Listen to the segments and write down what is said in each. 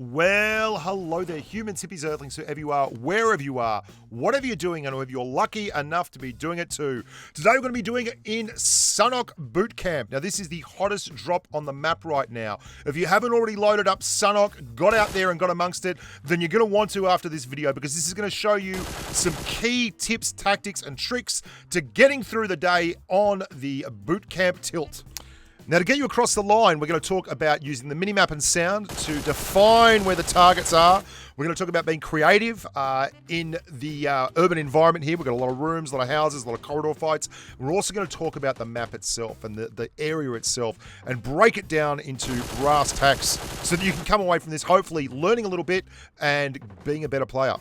Well, hello there, humans, hippies, earthlings, whoever you are, wherever you are, whatever you're doing, and whoever you're lucky enough to be doing it too. Today we're going to be doing it in Sanhok Bootcamp. Now, this is the hottest drop on the map right now. If you haven't already loaded up Sanhok, got out there and got amongst it, then you're going to want to after this video, because this is going to show you some key tips, tactics, and tricks to getting through the day on the Bootcamp tilt. Now, to get you across the line, we're going to talk about using the minimap and sound to define where the targets are. We're going to talk about being creative in the urban environment here. We've got a lot of rooms, a lot of houses, a lot of corridor fights. We're also going to talk about the map itself and the area itself and break it down into brass tacks so that you can come away from this hopefully learning a little bit and being a better player.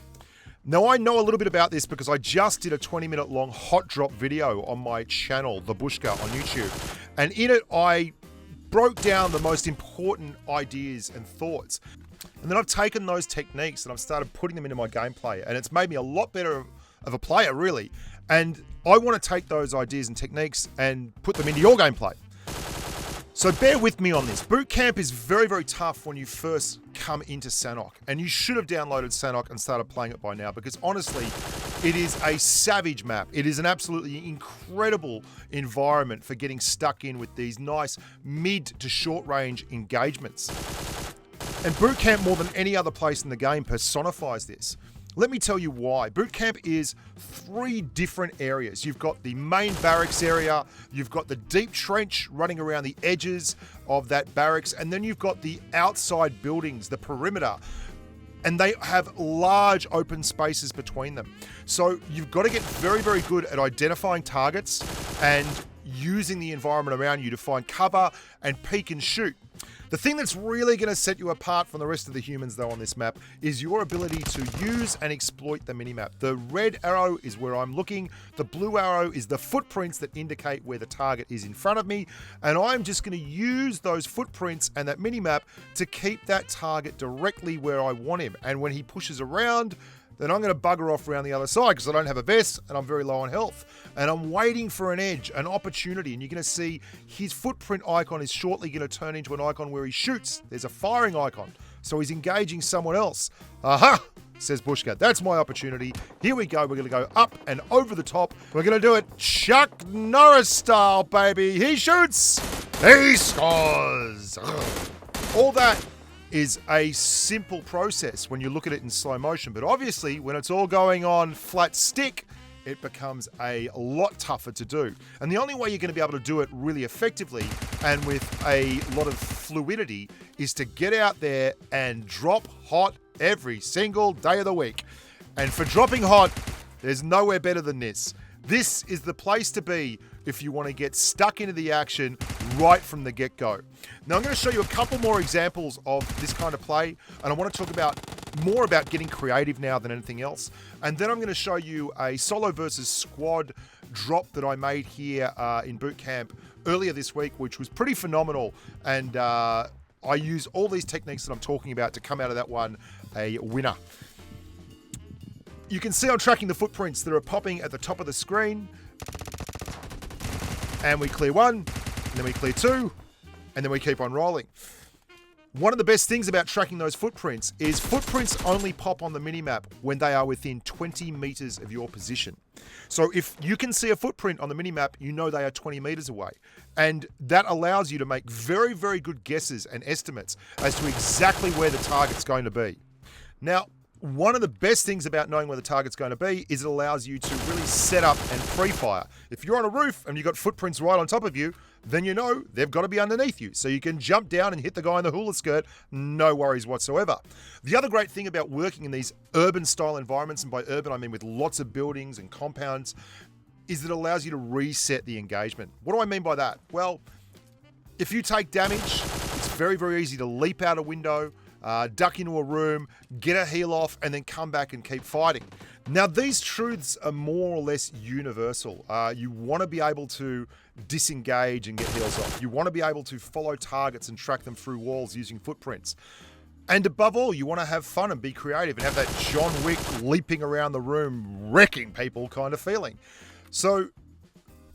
Now, I know a little bit about this because I just did a 20-minute long hot drop video on my channel, The Bushka, on YouTube. And in it, I broke down the most important ideas and thoughts. And then I've taken those techniques and I've started putting them into my gameplay. And it's made me a lot better of a player, really. And I want to take those ideas and techniques and put them into your gameplay. So bear with me on this. Bootcamp is very, very tough when you first come into Sanhok. And you should have downloaded Sanhok and started playing it by now, because honestly, it is a savage map. It is an absolutely incredible environment for getting stuck in with these nice mid to short range engagements. And Bootcamp, more than any other place in the game, personifies this. Let me tell you why. Bootcamp is 3 different areas. You've got the main barracks area, you've got the deep trench running around the edges of that barracks, and then you've got the outside buildings, the perimeter, and they have large open spaces between them. So you've got to get very, very good at identifying targets and using the environment around you to find cover and peek and shoot. The thing that's really going to set you apart from the rest of the humans, though, on this map is your ability to use and exploit the minimap. The red arrow is where I'm looking. The blue arrow is the footprints that indicate where the target is in front of me. And I'm just going to use those footprints and that minimap to keep that target directly where I want him. And when he pushes around, then I'm going to bugger off around the other side because I don't have a vest and I'm very low on health. And I'm waiting for an edge, an opportunity. And you're going to see his footprint icon is shortly going to turn into an icon where he shoots. There's a firing icon. So he's engaging someone else. Aha, says Bushka. That's my opportunity. Here we go. We're going to go up and over the top. We're going to do it Chuck Norris style, baby. He shoots. He scores. All that is a simple process when you look at it in slow motion, but obviously when it's all going on flat stick, it becomes a lot tougher to do. And the only way you're going to be able to do it really effectively and with a lot of fluidity is to get out there and drop hot every single day of the week. And for dropping hot, there's nowhere better than this. This is the place to be if you want to get stuck into the action right from the get-go. Now, I'm going to show you a couple more examples of this kind of play, and I want to talk more about getting creative now than anything else. And then I'm going to show you a solo versus squad drop that I made here in Bootcamp earlier this week, which was pretty phenomenal. And I use all these techniques that I'm talking about to come out of that one a winner. You can see I'm tracking the footprints that are popping at the top of the screen. And we clear 1, and then we clear 2, and then we keep on rolling. One of the best things about tracking those footprints is footprints only pop on the minimap when they are within 20 meters of your position. So if you can see a footprint on the minimap, you know they are 20 meters away. And that allows you to make very, very good guesses and estimates as to exactly where the target's going to be. Now, one of the best things about knowing where the target's going to be is it allows you to really set up and pre-fire. If you're on a roof and you've got footprints right on top of you, then you know they've got to be underneath you. So you can jump down and hit the guy in the hula skirt, no worries whatsoever. The other great thing about working in these urban style environments, and by urban I mean with lots of buildings and compounds, is that it allows you to reset the engagement. What do I mean by that? Well, if you take damage, it's very, very easy to leap out a window, duck into a room, get a heal off, and then come back and keep fighting. Now, these truths are more or less universal. You want to be able to disengage and get heals off. You want to be able to follow targets and track them through walls using footprints. And above all, you want to have fun and be creative and have that John Wick leaping around the room, wrecking people kind of feeling. So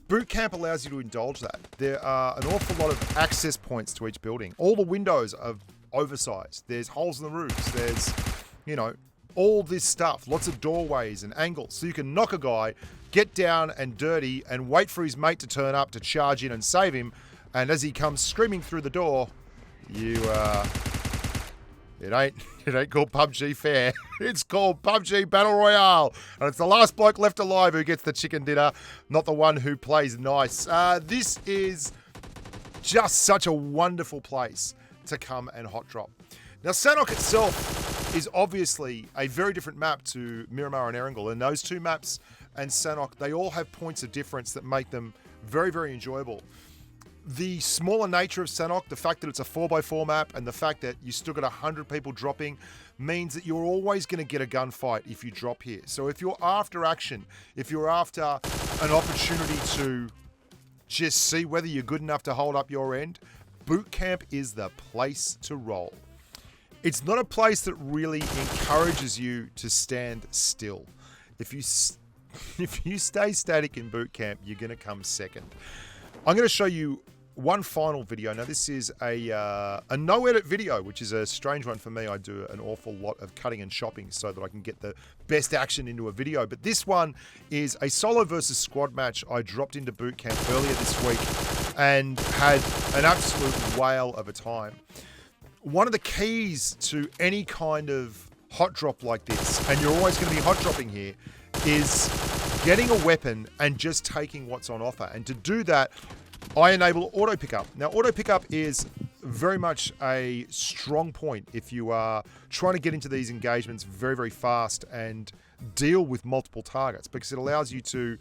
Bootcamp allows you to indulge that. There are an awful lot of access points to each building. All the windows are oversized. There's holes in the roofs. There's, you know, all this stuff. Lots of doorways and angles. So you can knock a guy, get down and dirty, and wait for his mate to turn up to charge in and save him. And as he comes screaming through the door, you, it ain't called PUBG fair. It's called PUBG Battle Royale. And it's the last bloke left alive who gets the chicken dinner, not the one who plays nice. This is just such a wonderful place to come and hot drop. Now, Sanhok itself is obviously a very different map to Miramar and Erangel. And those two maps and Sanhok, they all have points of difference that make them very, very enjoyable. The smaller nature of Sanhok, the fact that it's a 4x4 map, and the fact that you still got 100 people dropping means that you're always going to get a gunfight if you drop here. So if you're after action, if you're after an opportunity to just see whether you're good enough to hold up your end, Bootcamp is the place to roll. It's not a place that really encourages you to stand still. If you stay static in Bootcamp, you're going to come second. I'm going to show you one final video. Now, this is a no-edit video, which is a strange one for me. I do an awful lot of cutting and chopping so that I can get the best action into a video. But this one is a solo versus squad match I dropped into Bootcamp earlier this week and had an absolute whale of a time. One of the keys to any kind of hot drop like this, and you're always going to be hot dropping here, is getting a weapon and just taking what's on offer. And to do that, I enable auto pickup. Now, auto pickup is very much a strong point if you are trying to get into these engagements very, very fast and deal with multiple targets, because it allows you to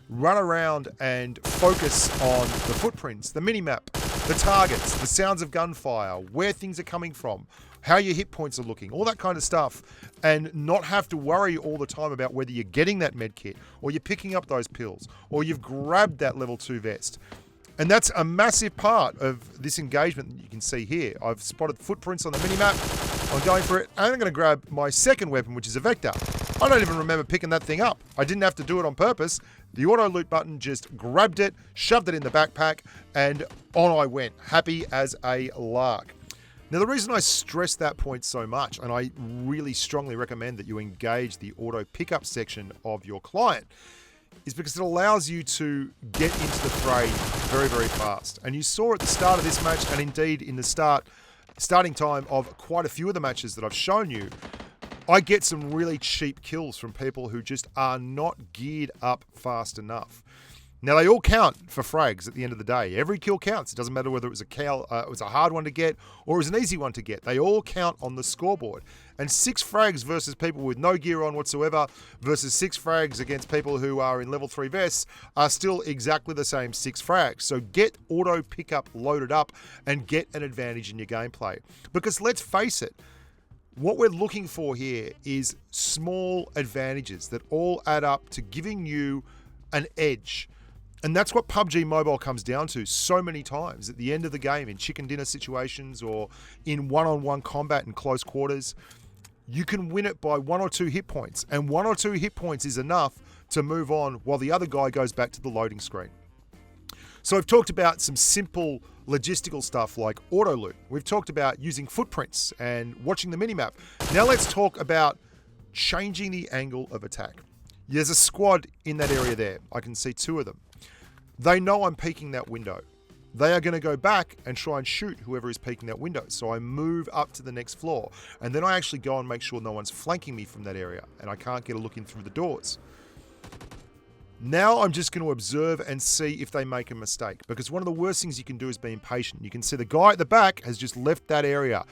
run around and focus on the footprints, the minimap, the targets, the sounds of gunfire, where things are coming from, how your hit points are looking, all that kind of stuff, and not have to worry all the time about whether you're getting that med kit, or you're picking up those pills, or you've grabbed that level 2 vest. And that's a massive part of this engagement that you can see here. I've spotted footprints on the minimap. I'm going for it, and I'm going to grab my second weapon, which is a Vector. I don't even remember picking that thing up. I didn't have to do it on purpose. The auto loot button just grabbed it, shoved it in the backpack, and on I went, happy as a lark. Now, the reason I stress that point so much, and I really strongly recommend that you engage the auto pickup section of your client, is because it allows you to get into the fray very, very fast. And you saw at the start of this match, and indeed in the starting time of quite a few of the matches that I've shown you, I get some really cheap kills from people who just are not geared up fast enough. Now, they all count for frags at the end of the day. Every kill counts. It doesn't matter whether it was a hard one to get or it was an easy one to get. They all count on the scoreboard. And 6 frags versus people with no gear on whatsoever versus 6 frags against people who are in level 3 vests are still exactly the same 6 frags. So get auto pickup loaded up and get an advantage in your gameplay. Because let's face it, what we're looking for here is small advantages that all add up to giving you an edge. And that's what PUBG Mobile comes down to so many times at the end of the game in chicken dinner situations or in one-on-one combat in close quarters. You can win it by 1 or 2 hit points, and 1 or 2 hit points is enough to move on while the other guy goes back to the loading screen. So I've talked about some simple logistical stuff like auto loot. We've talked about using footprints and watching the minimap. Now let's talk about changing the angle of attack. There's a squad in that area there. I can see 2 of them. They know I'm peeking that window. They are going to go back and try and shoot whoever is peeking that window. So I move up to the next floor, and then I actually go and make sure no one's flanking me from that area, and I can't get a look in through the doors. Now I'm just going to observe and see if they make a mistake, because one of the worst things you can do is be impatient. You can see the guy at the back has just left that area.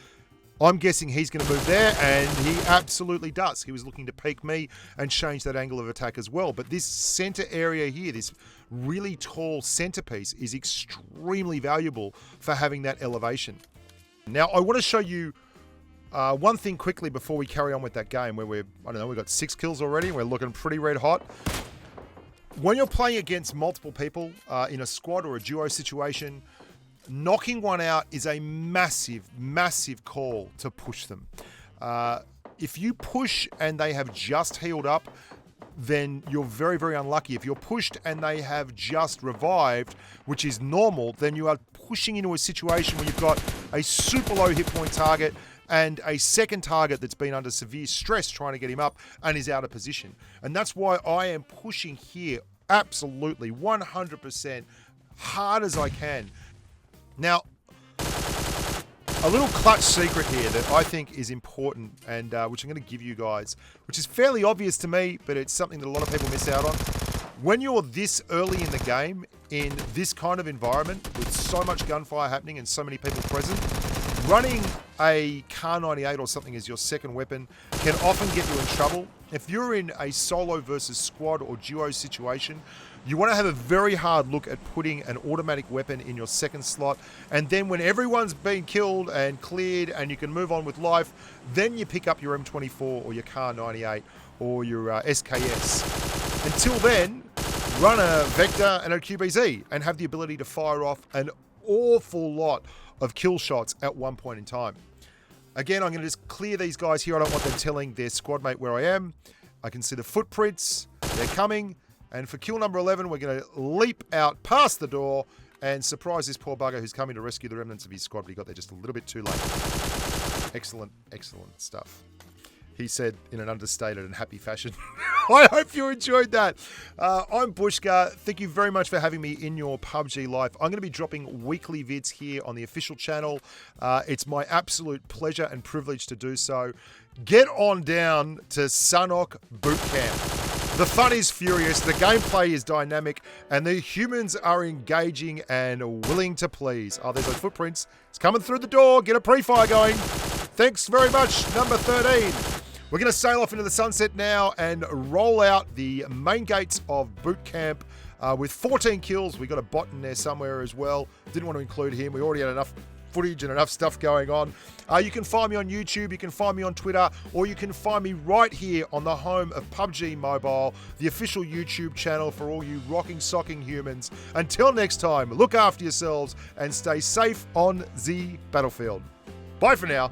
I'm guessing he's going to move there, and he absolutely does. He was looking to peek me and change that angle of attack as well. But this center area here, this really tall centerpiece, is extremely valuable for having that elevation. Now, I want to show you one thing quickly before we carry on with that game where we've got 6 kills already, and we're looking pretty red hot. When you're playing against multiple people in a squad or a duo situation, knocking one out is a massive, massive call to push them. If you push and they have just healed up, then you're very, very unlucky. If you're pushed and they have just revived, which is normal, then you are pushing into a situation where you've got a super low hit point target, and a second target that's been under severe stress trying to get him up and is out of position. And that's why I am pushing here absolutely 100% hard as I can. Now, a little clutch secret here that I think is important and which I'm going to give you guys, which is fairly obvious to me, but it's something that a lot of people miss out on. When you're this early in the game, in this kind of environment, with so much gunfire happening and so many people present, running a Kar 98 or something as your second weapon can often get you in trouble. If you're in a solo versus squad or duo situation, you want to have a very hard look at putting an automatic weapon in your second slot, and then when everyone's been killed and cleared and you can move on with life, then you pick up your M24 or your Kar 98 or your SKS. Until then, run a Vector and a QBZ and have the ability to fire off an awful lot of kill shots at one point in time. Again, I'm going to just clear these guys here. I don't want them telling their squad mate where I am. I can see the footprints. They're coming. And for kill number 11, we're going to leap out past the door and surprise this poor bugger who's coming to rescue the remnants of his squad, but he got there just a little bit too late. Excellent, excellent stuff. He said in an understated and happy fashion. I hope you enjoyed that. I'm Bushka. Thank you very much for having me in your PUBG life. I'm going to be dropping weekly vids here on the official channel. It's my absolute pleasure and privilege to do so. Get on down to Sanhok Bootcamp. The fun is furious, the gameplay is dynamic, and the humans are engaging and willing to please. Oh, there's those footprints. It's coming through the door. Get a pre-fire going. Thanks very much, number 13. We're going to sail off into the sunset now and roll out the main gates of boot camp with 14 kills. We got a bot in there somewhere as well. Didn't want to include him. We already had enough footage and enough stuff going on. You can find me on YouTube, you can find me on Twitter, or you can find me right here on the home of PUBG Mobile, the official YouTube channel for all you rocking, socking humans. Until next time, look after yourselves and stay safe on the battlefield. Bye for now.